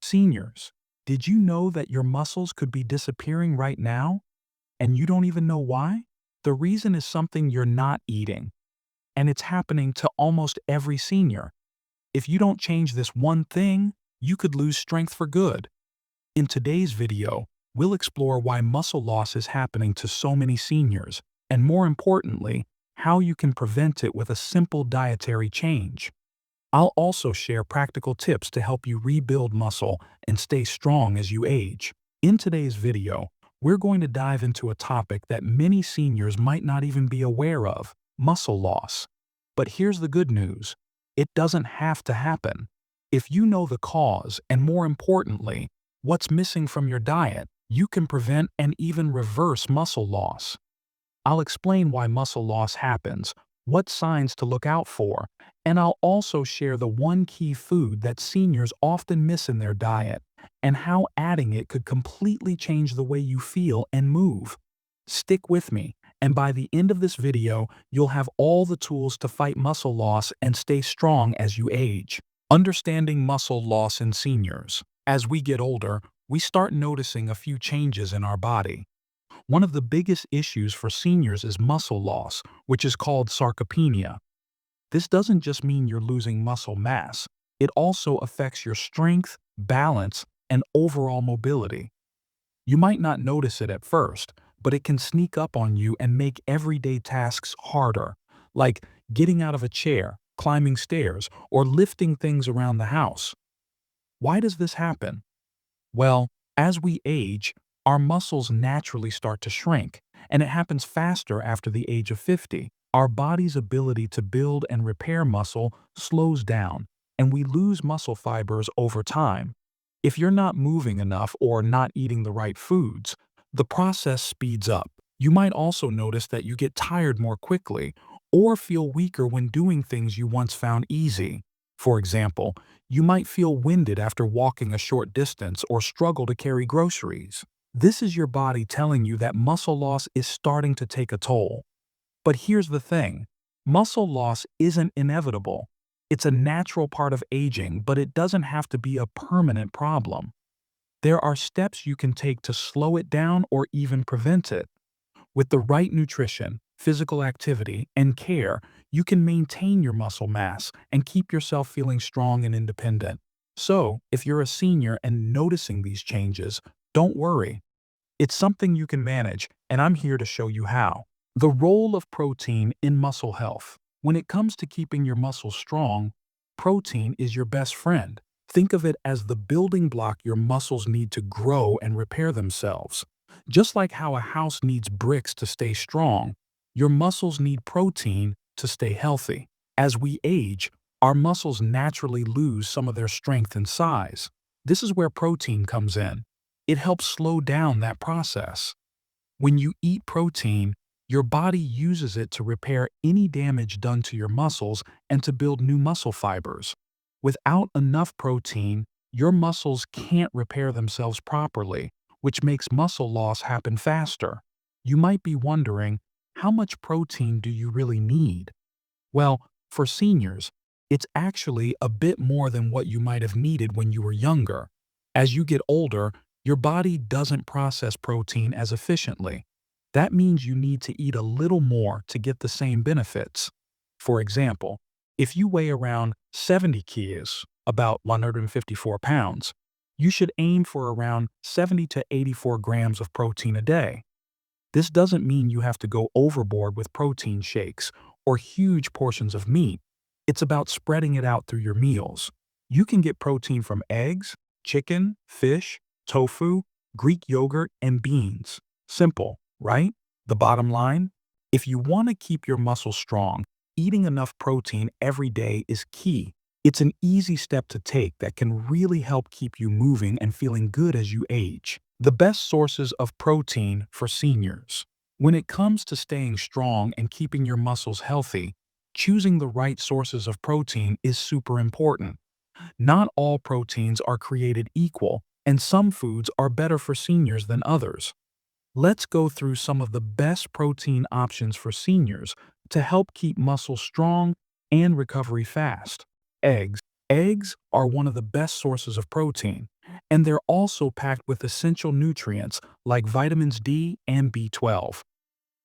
Seniors, did you know that your muscles could be disappearing right now and you don't even know why? The reason is something you're not eating, and it's happening to almost every senior. If you don't change this one thing, you could lose strength for good. In today's video, we'll explore why muscle loss is happening to so many seniors, and more importantly, how you can prevent it with a simple dietary change. I'll also share practical tips to help you rebuild muscle and stay strong as you age. In today's video, we're going to dive into a topic that many seniors might not even be aware of: muscle loss. But here's the good news: it doesn't have to happen. If you know the cause and, more importantly, what's missing from your diet, you can prevent and even reverse muscle loss. I'll explain why muscle loss happens, what signs to look out for, and I'll also share the one key food that seniors often miss in their diet and how adding it could completely change the way you feel and move. Stick with me, and by the end of this video, you'll have all the tools to fight muscle loss and stay strong as you age. Understanding muscle loss in seniors. As we get older, we start noticing a few changes in our body. One of the biggest issues for seniors is muscle loss, which is called sarcopenia. This doesn't just mean you're losing muscle mass, it also affects your strength, balance, and overall mobility. You might not notice it at first, but it can sneak up on you and make everyday tasks harder, like getting out of a chair, climbing stairs, or lifting things around the house. Why does this happen? Well, as we age, our muscles naturally start to shrink, and it happens faster after the age of 50. Our body's ability to build and repair muscle slows down, and we lose muscle fibers over time. If you're not moving enough or not eating the right foods, the process speeds up. You might also notice that you get tired more quickly or feel weaker when doing things you once found easy. For example, you might feel winded after walking a short distance or struggle to carry groceries. This is your body telling you that muscle loss is starting to take a toll. But here's the thing: muscle loss isn't inevitable. It's a natural part of aging, but it doesn't have to be a permanent problem. There are steps you can take to slow it down or even prevent it. With the right nutrition, physical activity, and care, you can maintain your muscle mass and keep yourself feeling strong and independent. So, if you're a senior and noticing these changes, don't worry. It's something you can manage, and I'm here to show you how. The role of protein in muscle health. When it comes to keeping your muscles strong, protein is your best friend. Think of it as the building block your muscles need to grow and repair themselves. Just like how a house needs bricks to stay strong, your muscles need protein to stay healthy. As we age, our muscles naturally lose some of their strength and size. This is where protein comes in. It helps slow down that process. When you eat protein, your body uses it to repair any damage done to your muscles and to build new muscle fibers. Without enough protein, your muscles can't repair themselves properly, which makes muscle loss happen faster. You might be wondering, how much protein do you really need? Well, for seniors, it's actually a bit more than what you might have needed when you were younger. As you get older, your body doesn't process protein as efficiently. That means you need to eat a little more to get the same benefits. For example, if you weigh around 70 kgs, about 154 pounds, you should aim for around 70 to 84 grams of protein a day. This doesn't mean you have to go overboard with protein shakes or huge portions of meat. It's about spreading it out through your meals. You can get protein from eggs, chicken, fish, tofu, Greek yogurt, and beans. Simple, right? The bottom line? If you want to keep your muscles strong, eating enough protein every day is key. It's an easy step to take that can really help keep you moving and feeling good as you age. The best sources of protein for seniors. When it comes to staying strong and keeping your muscles healthy, choosing the right sources of protein is super important. Not all proteins are created equal, and some foods are better for seniors than others. Let's go through some of the best protein options for seniors to help keep muscles strong and recovery fast. Eggs. Eggs are one of the best sources of protein, And they're also packed with essential nutrients like vitamins D and B12.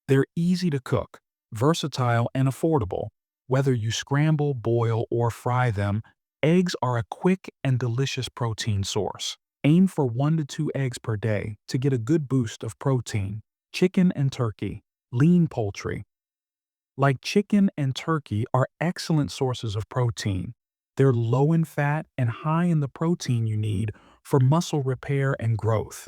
They're easy to cook, versatile, and affordable. Whether you scramble, boil, or fry them, eggs are a quick and delicious protein source. Aim for 1 to 2 eggs per day to get a good boost of protein. Chicken and turkey, lean poultry. Like chicken and turkey are excellent sources of protein. They're low in fat and high in the protein you need for muscle repair and growth.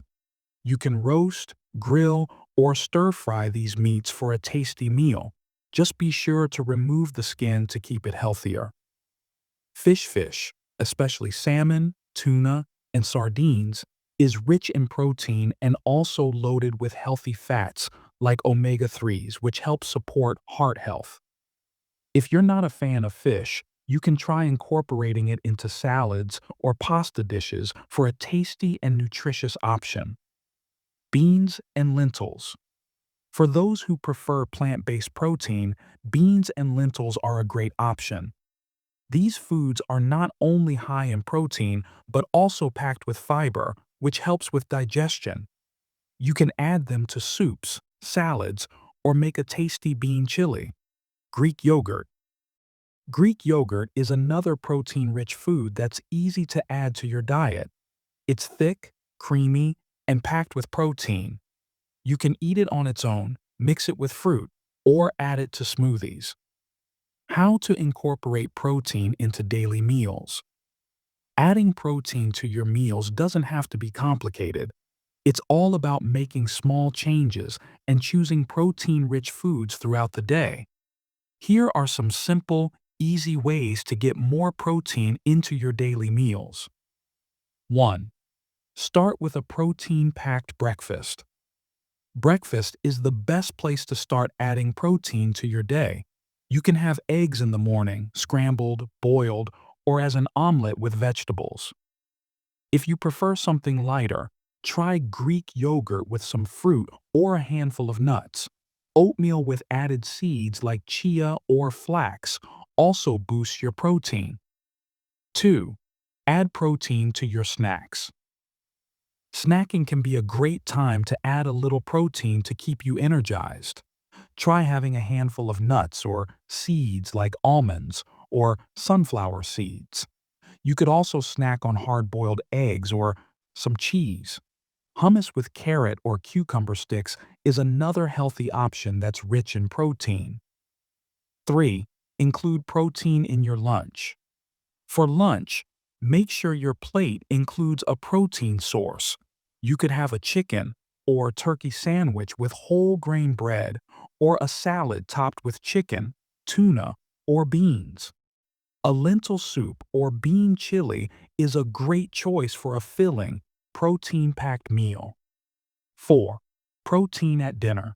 You can roast, grill, or stir-fry these meats for a tasty meal. Just be sure to remove the skin to keep it healthier. Fish, especially salmon, tuna, and sardines, is rich in protein and also loaded with healthy fats like omega-3s, which help support heart health. If you're not a fan of fish, you can try incorporating it into salads or pasta dishes for a tasty and nutritious option. Beans and lentils. For those who prefer plant-based protein, beans and lentils are a great option. These foods are not only high in protein, but also packed with fiber, which helps with digestion. You can add them to soups, salads, or make a tasty bean chili. Greek yogurt. Greek yogurt is another protein-rich food that's easy to add to your diet. It's thick, creamy, and packed with protein. You can eat it on its own, mix it with fruit, or add it to smoothies. How to incorporate protein into daily meals. Adding protein to your meals doesn't have to be complicated. It's all about making small changes and choosing protein-rich foods throughout the day. Here are some simple, easy ways to get more protein into your daily meals. 1. Start with a protein-packed breakfast. Breakfast is the best place to start adding protein to your day. You can have eggs in the morning, scrambled, boiled, or as an omelet with vegetables. If you prefer something lighter, try Greek yogurt with some fruit or a handful of nuts. Oatmeal with added seeds like chia or flax also boosts your protein. 2. Add protein to your snacks. Snacking can be a great time to add a little protein to keep you energized. Try having a handful of nuts or seeds like almonds or sunflower seeds. You could also snack on hard-boiled eggs or some cheese. Hummus with carrot or cucumber sticks is another healthy option that's rich in protein. 3. Include protein in your lunch. For lunch, make sure your plate includes a protein source. You could have a chicken or turkey sandwich with whole grain bread or a salad topped with chicken, tuna, or beans. A lentil soup or bean chili is a great choice for a filling, protein-packed meal. 4. Protein at dinner.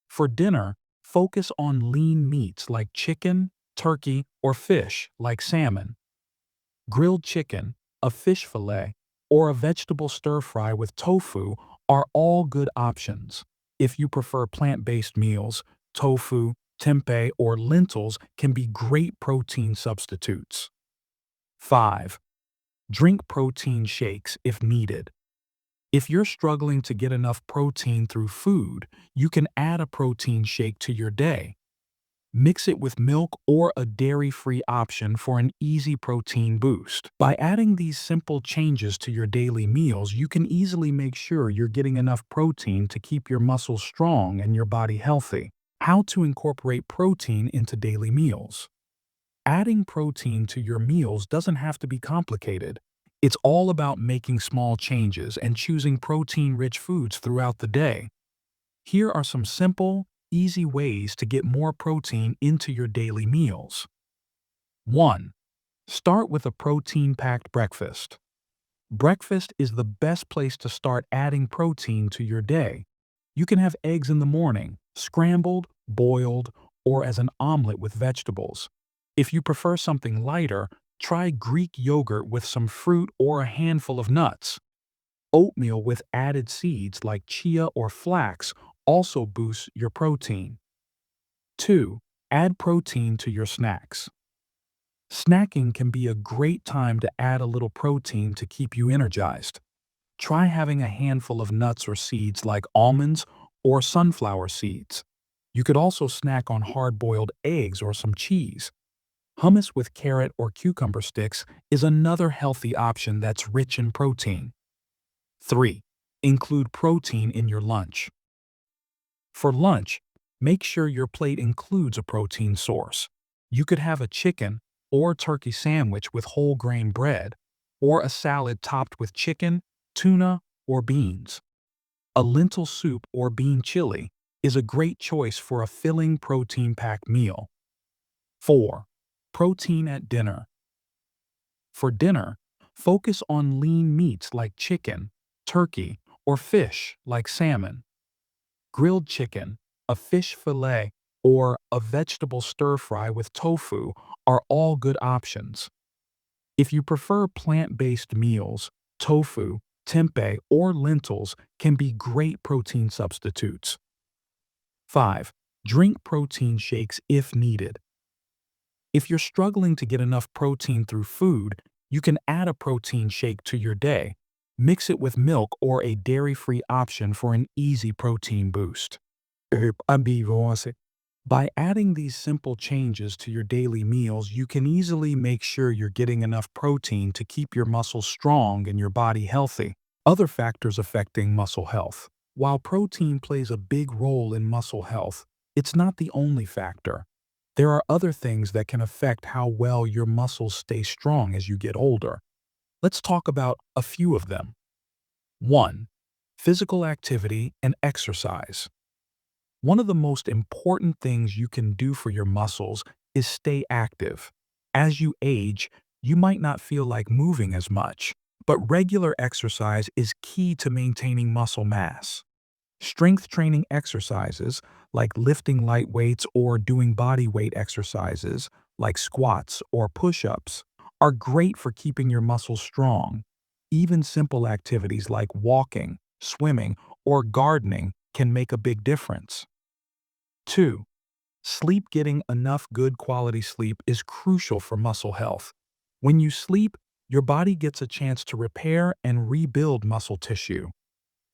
For dinner, focus on lean meats like chicken, turkey, or fish like salmon. Grilled chicken, a fish fillet, or a vegetable stir-fry with tofu are all good options. If you prefer plant-based meals, tofu, tempeh, or lentils can be great protein substitutes. 5. Drink protein shakes if needed. If you're struggling to get enough protein through food, you can add a protein shake to your day. Mix it with milk or a dairy-free option for an easy protein boost. By adding these simple changes to your daily meals, you can easily make sure you're getting enough protein to keep your muscles strong and your body healthy. How to incorporate protein into daily meals. Adding protein to your meals doesn't have to be complicated. It's all about making small changes and choosing protein-rich foods throughout the day. Here are some simple, easy ways to get more protein into your daily meals. 1. Start with a protein-packed breakfast. Breakfast is the best place to start adding protein to your day. You can have eggs in the morning, scrambled, boiled, or as an omelet with vegetables. If you prefer something lighter, try Greek yogurt with some fruit or a handful of nuts. Oatmeal with added seeds like chia or flax also boosts your protein. 2. Add protein to your snacks. Snacking can be a great time to add a little protein to keep you energized. Try having a handful of nuts or seeds like almonds or sunflower seeds. You could also snack on hard-boiled eggs or some cheese. Hummus with carrot or cucumber sticks is another healthy option that's rich in protein. 3. Include protein in your lunch. For lunch, make sure your plate includes a protein source. You could have a chicken or turkey sandwich with whole grain bread, or a salad topped with chicken, tuna, or beans. A lentil soup or bean chili is a great choice for a filling protein-packed meal. 4. Protein at dinner. For dinner, focus on lean meats like chicken, turkey, or fish like salmon. Grilled chicken, a fish fillet, or a vegetable stir-fry with tofu are all good options. If you prefer plant-based meals, tofu, tempeh, or lentils can be great protein substitutes. 5. Drink protein shakes if needed. If you're struggling to get enough protein through food, you can add a protein shake to your day. Mix it with milk or a dairy-free option for an easy protein boost. By adding these simple changes to your daily meals, you can easily make sure you're getting enough protein to keep your muscles strong and your body healthy. Other factors affecting muscle health. While protein plays a big role in muscle health, it's not the only factor. There are other things that can affect how well your muscles stay strong as you get older. Let's talk about a few of them. 1. Physical activity and exercise. One of the most important things you can do for your muscles is stay active. As you age, you might not feel like moving as much, but regular exercise is key to maintaining muscle mass. Strength training exercises, like lifting light weights or doing body weight exercises, like squats or push-ups, are great for keeping your muscles strong. Even simple activities like walking, swimming, or gardening can make a big difference. 2. Sleep. Getting enough good quality sleep is crucial for muscle health. When you sleep, your body gets a chance to repair and rebuild muscle tissue.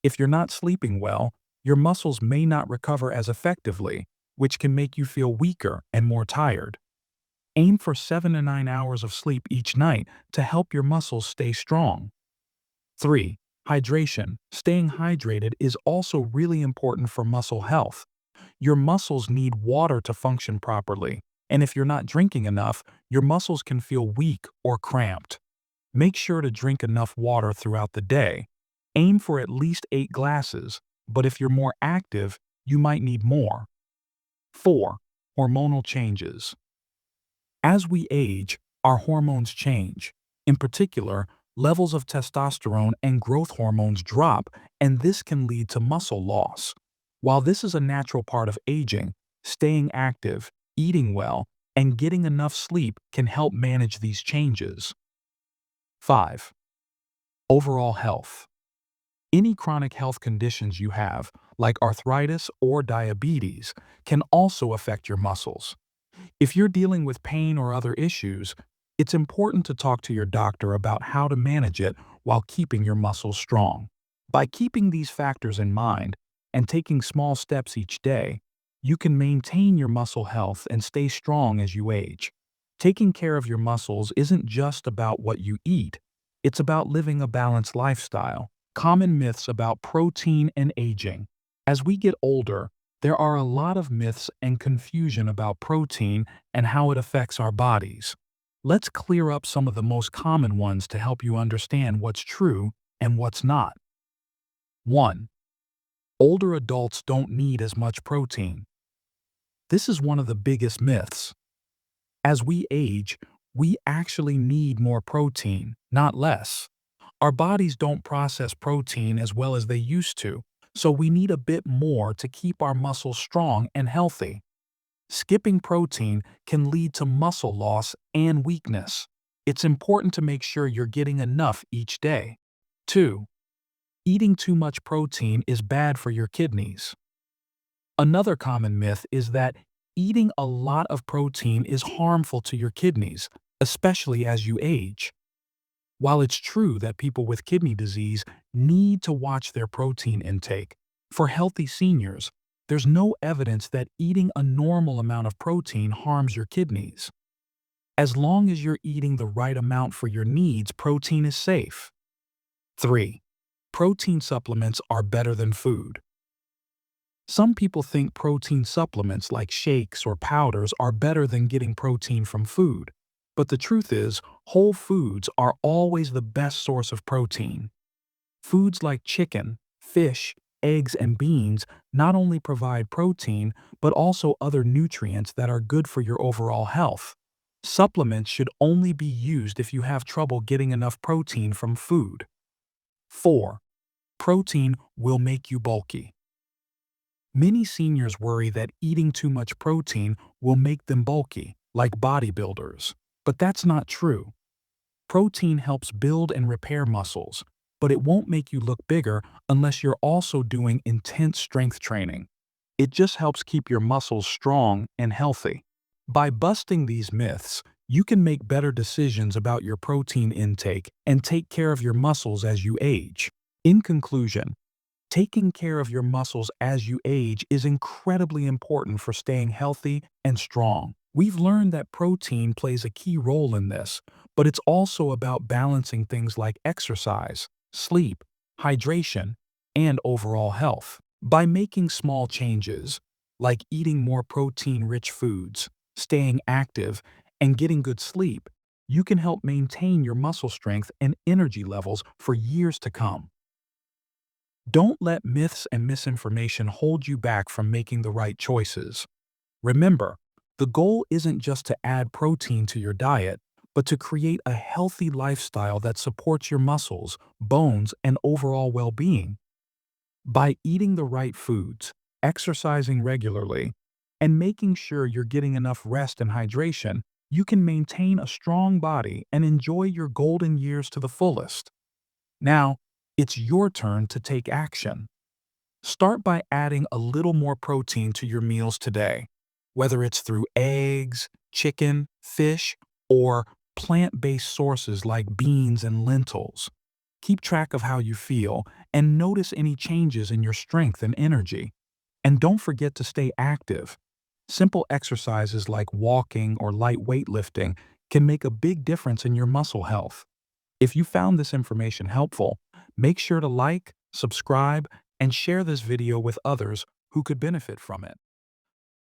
If you're not sleeping well, your muscles may not recover as effectively, which can make you feel weaker and more tired. Aim for 7 to 9 hours of sleep each night to help your muscles stay strong. 3. Hydration. Staying hydrated is also really important for muscle health. Your muscles need water to function properly, and if you're not drinking enough, your muscles can feel weak or cramped. Make sure to drink enough water throughout the day. Aim for at least 8 glasses, but if you're more active, you might need more. 4. Hormonal changes. As we age, our hormones change. In particular, levels of testosterone and growth hormones drop, and this can lead to muscle loss. While this is a natural part of aging, staying active, eating well, and getting enough sleep can help manage these changes. 5. Overall health. Any chronic health conditions you have, like arthritis or diabetes, can also affect your muscles. If you're dealing with pain or other issues, it's important to talk to your doctor about how to manage it while keeping your muscles strong. By keeping these factors in mind and taking small steps each day, you can maintain your muscle health and stay strong as you age. Taking care of your muscles isn't just about what you eat, it's about living a balanced lifestyle. Common myths about protein and aging. As we get older, there are a lot of myths and confusion about protein and how it affects our bodies. Let's clear up some of the most common ones to help you understand what's true and what's not. 1. Older adults don't need as much protein. This is one of the biggest myths. As we age, we actually need more protein, not less. Our bodies don't process protein as well as they used to, so we need a bit more to keep our muscles strong and healthy. Skipping protein can lead to muscle loss and weakness. It's important to make sure you're getting enough each day. 2. Eating too much protein is bad for your kidneys. Another common myth is that eating a lot of protein is harmful to your kidneys. especially as you age. While it's true that people with kidney disease need to watch their protein intake, for healthy seniors, there's no evidence that eating a normal amount of protein harms your kidneys. As long as you're eating the right amount for your needs, protein is safe. 3. Protein supplements are better than food. Some people think protein supplements like shakes or powders are better than getting protein from food. But the truth is, whole foods are always the best source of protein. Foods like chicken, fish, eggs, and beans not only provide protein, but also other nutrients that are good for your overall health. Supplements should only be used if you have trouble getting enough protein from food. 4. Protein will make you bulky. Many seniors worry that eating too much protein will make them bulky, like bodybuilders. But that's not true. Protein helps build and repair muscles, but it won't make you look bigger unless you're also doing intense strength training. It just helps keep your muscles strong and healthy. By busting these myths, you can make better decisions about your protein intake and take care of your muscles as you age. In conclusion, taking care of your muscles as you age is incredibly important for staying healthy and strong. We've learned that protein plays a key role in this, but it's also about balancing things like exercise, sleep, hydration, and overall health. By making small changes, like eating more protein-rich foods, staying active, and getting good sleep, you can help maintain your muscle strength and energy levels for years to come. Don't let myths and misinformation hold you back from making the right choices. Remember, the goal isn't just to add protein to your diet, but to create a healthy lifestyle that supports your muscles, bones, and overall well-being. By eating the right foods, exercising regularly, and making sure you're getting enough rest and hydration, you can maintain a strong body and enjoy your golden years to the fullest. Now, it's your turn to take action. Start by adding a little more protein to your meals today, whether it's through eggs, chicken, fish, or plant-based sources like beans and lentils. Keep track of how you feel and notice any changes in your strength and energy. And don't forget to stay active. Simple exercises like walking or light weightlifting can make a big difference in your muscle health. If you found this information helpful, make sure to like, subscribe, and share this video with others who could benefit from it.